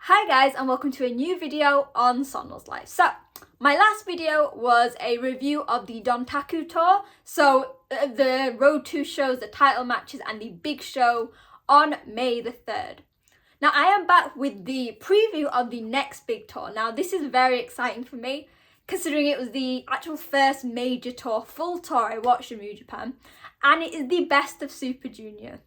Hi guys, and welcome to a new video on Sonal's life. So my last video was a review of the Dontaku tour, so the Road 2 shows, the title matches and the big show on May the 3rd. Now I am back with the preview of the next big tour. Now this is very exciting for me, considering it was the actual first major tour, full tour I watched in New Japan, and it is the Best of Super Junior.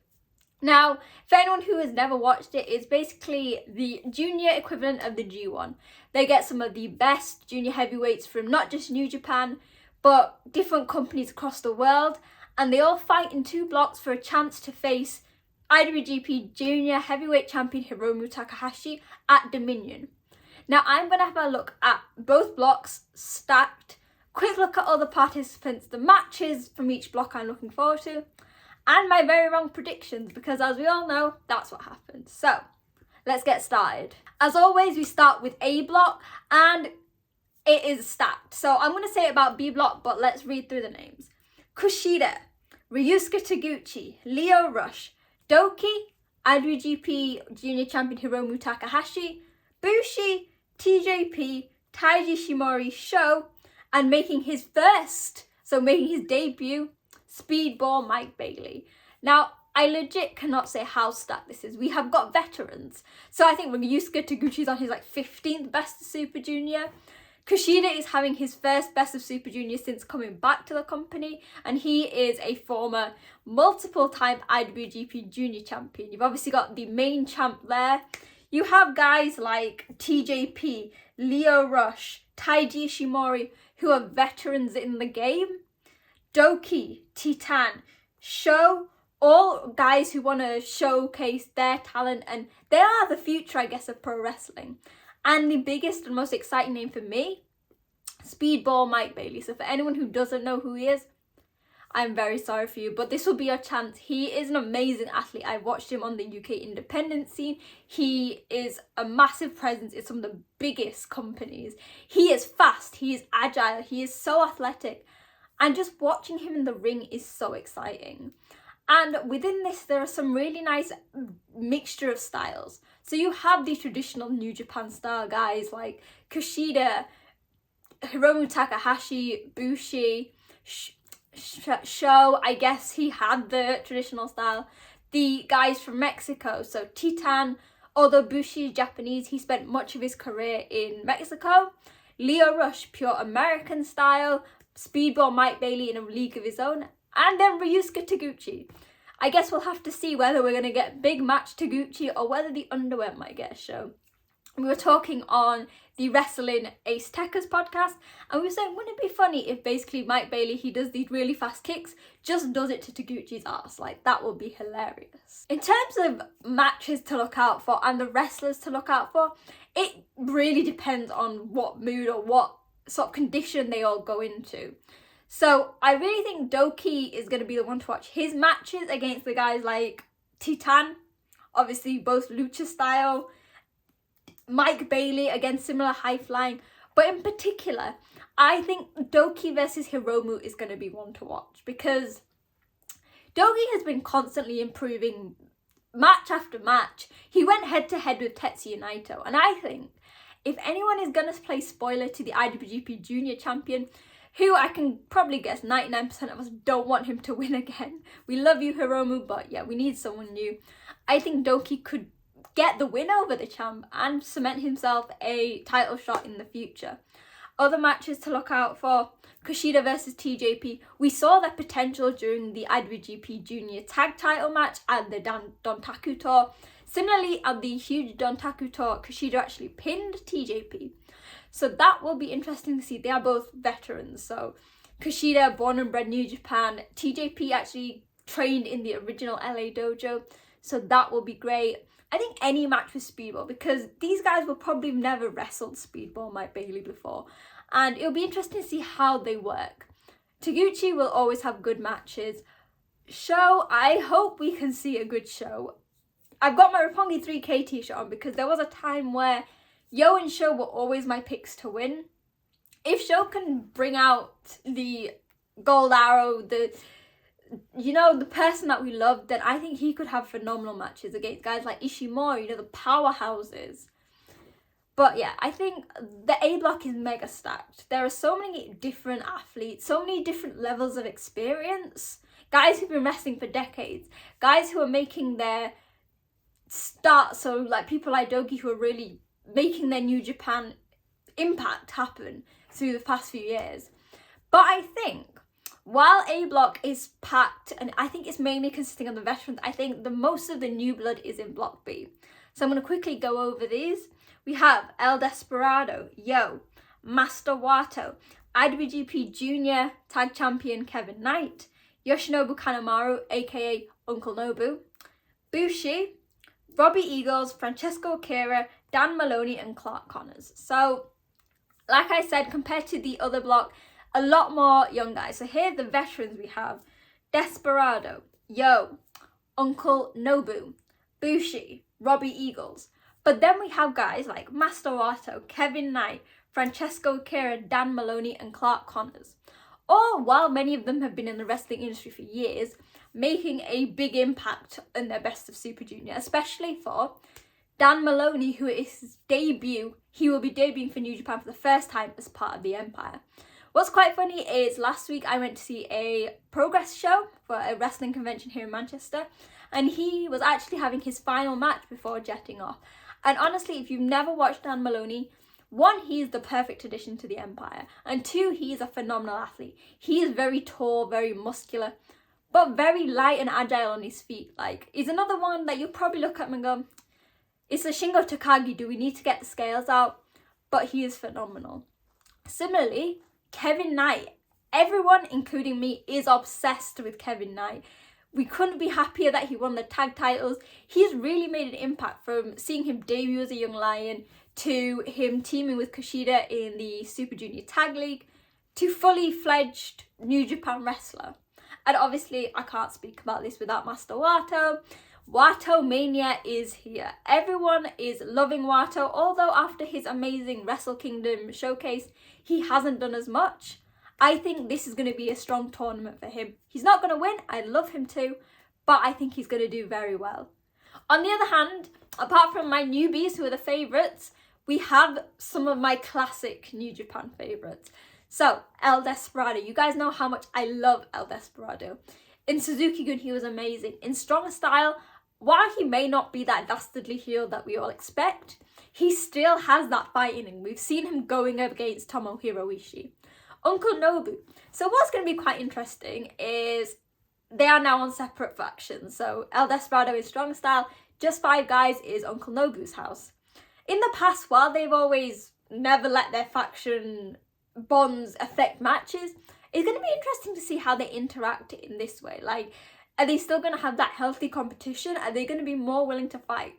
Now, for anyone who has never watched it, it's basically the junior equivalent of the G1. They get some of the best junior heavyweights from not just New Japan, but different companies across the world, and they all fight in two blocks for a chance to face IWGP Junior Heavyweight Champion Hiromu Takahashi at Dominion. Now, I'm going to have a look at both blocks stacked, quick look at all the participants, the matches from each block I'm looking forward to, and my very wrong predictions, because as we all know, that's what happens. So, let's get started. As always, we start with A block, and it is stacked. So I'm going to say it about B block, but let's read through the names. Kushida, Ryusuke Taguchi, Lio Rush, Doki, IWGP Junior Champion Hiromu Takahashi, Bushi, TJP, Taiji Shimori, Sho, and making his debut, Speedball Mike Bailey. Now, I legit cannot say how stacked this is. We have got veterans. So I think Ryusuke Taguchi's on his 15th Best of Super Junior. Kushida is having his first Best of Super Junior since coming back to the company, and he is a former multiple-time IWGP Junior Champion. You've obviously got the main champ there. You have guys like TJP, Lio Rush, Taiji Ishimori, who are veterans in the game. Doki, Titan, Sho, all guys who want to showcase their talent, and they are the future, I guess, of pro wrestling. And the biggest and most exciting name for me, Speedball Mike Bailey. So for anyone who doesn't know who he is, I'm very sorry for you, but this will be your chance. He is an amazing athlete. I watched him on the UK independent scene. He is a massive presence in some of the biggest companies. He is fast, he is agile, he is so athletic. And just watching him in the ring is so exciting. And within this, there are some really nice mixture of styles. So you have the traditional New Japan style guys like Kushida, Hiromu Takahashi, Bushi, Sho, I guess he had the traditional style. The guys from Mexico, so Titan, although Bushi is Japanese, he spent much of his career in Mexico. Lio Rush, pure American style. Speedball Mike Bailey in a league of his own, and then Ryusuke Taguchi. I guess we'll have to see whether we're going to get big match Taguchi or whether the underwear might get a show. We were talking on the Wrestling Ace Techers podcast, and we were saying, wouldn't it be funny if basically Mike Bailey, he does these really fast kicks, just does it to Taguchi's ass? That would be hilarious. In terms of matches to look out for and the wrestlers to look out for, it really depends on what mood or what sort of condition they all go into. So I really think Doki is going to be the one to watch his matches against the guys like Titan, obviously both lucha style, Mike Bailey, again similar high flying, but in particular I think Doki versus Hiromu is going to be one to watch, because Doki has been constantly improving match after match. He went head to head with Tetsuya Naito, and I think if anyone is going to play spoiler to the IWGP Junior Champion, who I can probably guess 99% of us don't want him to win again. We love you, Hiromu, but yeah, we need someone new. I think Doki could get the win over the champ and cement himself a title shot in the future. Other matches to look out for, Kushida versus TJP. We saw their potential during the IWGP Junior Tag title match at the Dontaku tour. Similarly, at the huge Dontaku tour, Kushida actually pinned TJP. So that will be interesting to see. They are both veterans. So Kushida, born and bred New Japan. TJP actually trained in the original LA dojo. So that will be great. I think any match with Speedball, because these guys will probably never wrestled Speedball Mike Bailey before. And it'll be interesting to see how they work. Taguchi will always have good matches. Sho, I hope we can see a good show. I've got my Roppongi 3K t-shirt on because there was a time where Yo and Sho were always my picks to win. If Sho can bring out the gold arrow, the person that we love, then I think he could have phenomenal matches against guys like Ishimori, the powerhouses. But yeah, I think the A block is mega stacked. There are so many different athletes, so many different levels of experience. Guys who've been wrestling for decades, guys who are making their start, so like people like Dogi who are really making their New Japan impact happen through the past few years. But I think while A block is packed, and I think it's mainly consisting of the veterans, I think the most of the new blood is in block B. So I'm going to quickly go over these. We have El Desperado, Yo, Master Wato, IWGP Junior Tag Champion Kevin Knight, Yoshinobu Kanemaru, aka Uncle Nobu, Bushi, Robbie Eagles, Francesco Akira, Dan Maloney, and Clark Connors. So, like I said, compared to the other block, a lot more young guys. So here the veterans we have Desperado, Yo, Uncle Nobu, Bushi, Robbie Eagles. But then we have guys like Master Wato, Kevin Knight, Francesco Akira, Dan Maloney, and Clark Connors. All while many of them have been in the wrestling industry for years, making a big impact in their Best of Super Junior, especially for Dan Maloney, who is his debut. He will be debuting for New Japan for the first time as part of the Empire. What's quite funny is last week I went to see a Progress show for a wrestling convention here in Manchester, and he was actually having his final match before jetting off. And honestly, if you've never watched Dan Maloney, one, he's the perfect addition to the Empire, and two, he's a phenomenal athlete. He is very tall, very muscular, but very light and agile on his feet. Like, he's another one that you'll probably look at him and go, it's a Shingo Takagi, do we need to get the scales out? But he is phenomenal. Similarly, Kevin Knight. Everyone, including me, is obsessed with Kevin Knight. We couldn't be happier that he won the tag titles. He's really made an impact from seeing him debut as a young lion to him teaming with Kushida in the Super Junior Tag League to fully fledged New Japan wrestler. And obviously, I can't speak about this without Master Wato. Wato Mania is here. Everyone is loving Wato, although after his amazing Wrestle Kingdom showcase, he hasn't done as much. I think this is going to be a strong tournament for him. He's not going to win, I'd love him to, but I think he's going to do very well. On the other hand, apart from my newbies who are the favourites, we have some of my classic New Japan favourites. So, El Desperado. You guys know how much I love El Desperado. In Suzuki-gun, he was amazing. In Strong Style, while he may not be that dastardly heel that we all expect, he still has that fight in him. We've seen him going up against Tomohiro Ishii. Uncle Nobu. So what's going to be quite interesting is they are now on separate factions. So El Desperado is Strong Style, Just Five Guys is Uncle Nobu's house. In the past, while they've always never let their faction bonds affect matches, it's going to be interesting to see how they interact in this way. Like, are they still going to have that healthy competition? Are they going to be more willing to fight?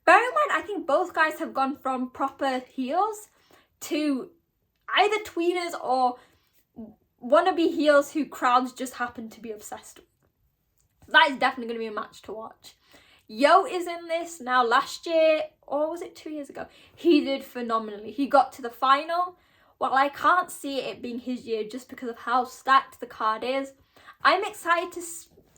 Bear in mind, I think both guys have gone from proper heels to either tweeners or wannabe heels who crowds just happen to be obsessed with. That is definitely going to be a match to watch. Yo is in this now. Last year, or was it 2 years ago, he did phenomenally. He got to the final. While I can't see it being his year just because of how stacked the card is, I'm excited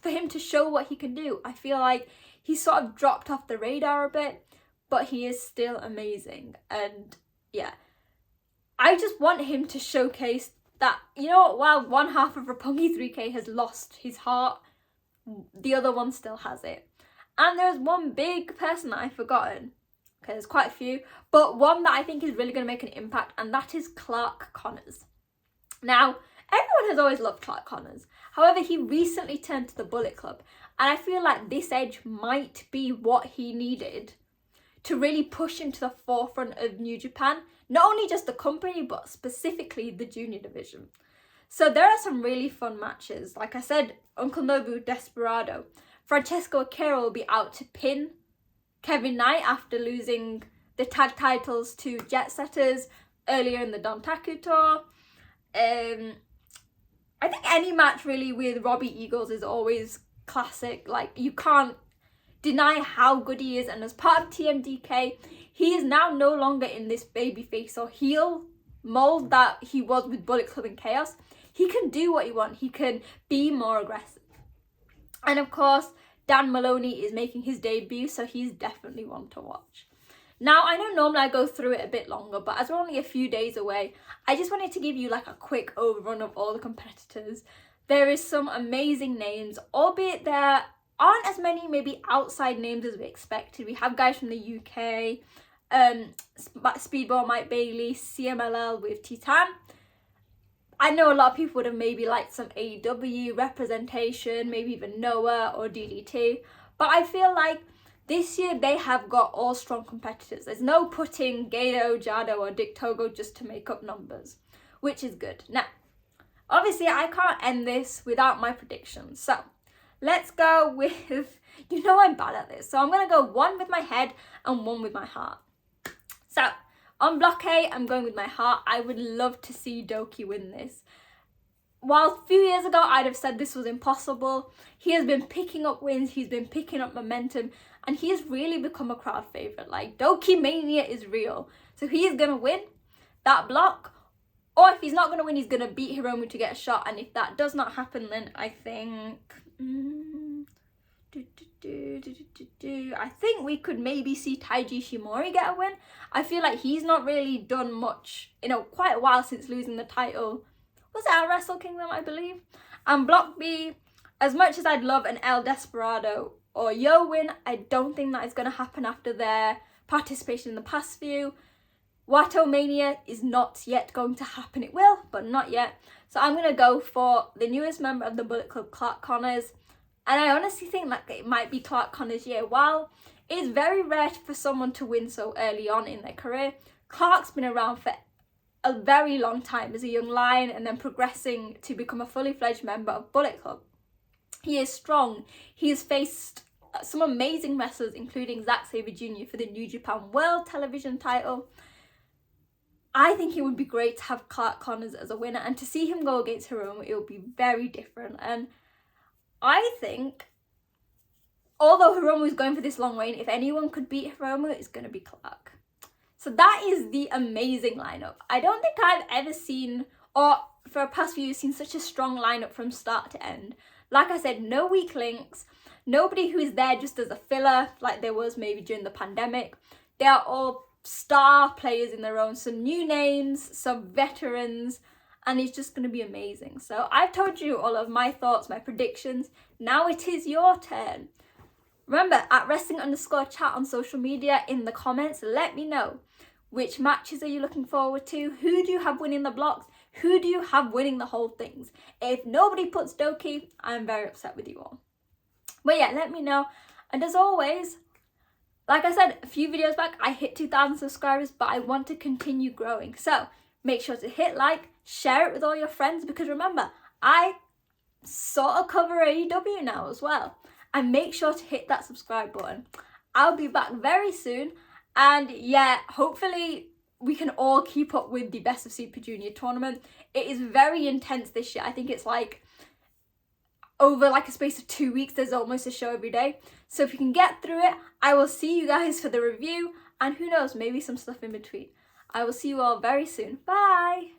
for him to show what he can do. I feel like he sort of dropped off the radar a bit, but he is still amazing. And yeah, I just want him to showcase that, you know what, while one half of Roppongi 3K has lost his heart, the other one still has it. And there's one big person that I've forgotten. Okay, there's quite a few, but one that I think is really going to make an impact, and that is Clark Connors. Now, everyone has always loved Clark Connors. However, he recently turned to the Bullet Club, and I feel like this edge might be what he needed to really push him to the forefront of New Japan. Not only just the company, but specifically the junior division. So there are some really fun matches. Like I said, Uncle Nobu, Desperado. Francesco Akira will be out to pin Kevin Knight after losing the tag titles to Jet Setters earlier in the Dontaku tour. I think any match really with Robbie Eagles is always classic. Like, you can't deny how good he is, and as part of TMDK, he is now no longer in this babyface or heel mold that he was with Bullet Club and Chaos. He can do what he wants. He can be more aggressive. And of course, Dan Maloney is making his debut, so he's definitely one to watch. Now, I know normally I go through it a bit longer, but as we're only a few days away, I just wanted to give you like a quick overrun of all the competitors. There is some amazing names, albeit there aren't as many maybe outside names as we expected. We have guys from the UK, Speedball Mike Bailey, CMLL with Titan. I know a lot of people would have maybe liked some AEW representation, maybe even Noah or DDT, but I feel like this year they have got all strong competitors. There's no putting Gato, Jado or Dick Togo just to make up numbers, which is good. Now, obviously I can't end this without my predictions. So let's go with, you know I'm bad at this. So I'm going to go one with my head and one with my heart. So on block A, I'm going with my heart. I would love to see Doki win this. While a few years ago I'd have said this was impossible, he has been picking up wins, he's been picking up momentum, and he has really become a crowd favourite. Like, Doki Mania is real. So he is going to win that block. Or if he's not going to win, he's going to beat Hiromu to get a shot. And if that does not happen, then I think... I think we could maybe see Taiji Shimori get a win. I feel like he's not really done much, quite a while since losing the title. Was it at Wrestle Kingdom, I believe? And block B, as much as I'd love an El Desperado or Yo win, I don't think that is going to happen after their participation in the past few. Wato Mania is not yet going to happen. It will, but not yet. So I'm going to go for the newest member of the Bullet Club, Clark Connors. And I honestly think that it might be Clark Connors' year. While it is very rare for someone to win so early on in their career, Clark's been around for a very long time as a young lion and then progressing to become a fully fledged member of Bullet Club. He is strong. He has faced some amazing wrestlers, including Zack Sabre Jr. for the New Japan World Television title. I think it would be great to have Clark Connors as a winner, and to see him go against Hiromu, it would be very different. And I think, although Hiromu is going for this long reign, if anyone could beat Hiromu, it's going to be Clark. So that is the amazing lineup. I don't think I've ever seen, or for a past few years, seen such a strong lineup from start to end. Like I said, no weak links, nobody who is there just as a filler, like there was maybe during the pandemic. They are all star players in their own, some new names, some veterans, and it's just going to be amazing. So I've told you all of my thoughts, my predictions. Now it is your turn. Remember, at wrestling_chat on social media, in the comments, let me know. Which matches are you looking forward to? Who do you have winning the blocks? Who do you have winning the whole things? If nobody puts Doki, I'm very upset with you all. But yeah, let me know. And as always, like I said a few videos back, I hit 2,000 subscribers, but I want to continue growing. So make sure to hit like, share it with all your friends, because remember, I sort of cover AEW now as well. And make sure to hit that subscribe button. I'll be back very soon. And yeah, hopefully we can all keep up with the Best of Super Junior tournament. It is very intense this year. I think it's like over like a space of 2 weeks, there's almost a show every day. So if you can get through it, I will see you guys for the review. And who knows, maybe some stuff in between. I will see you all very soon. Bye!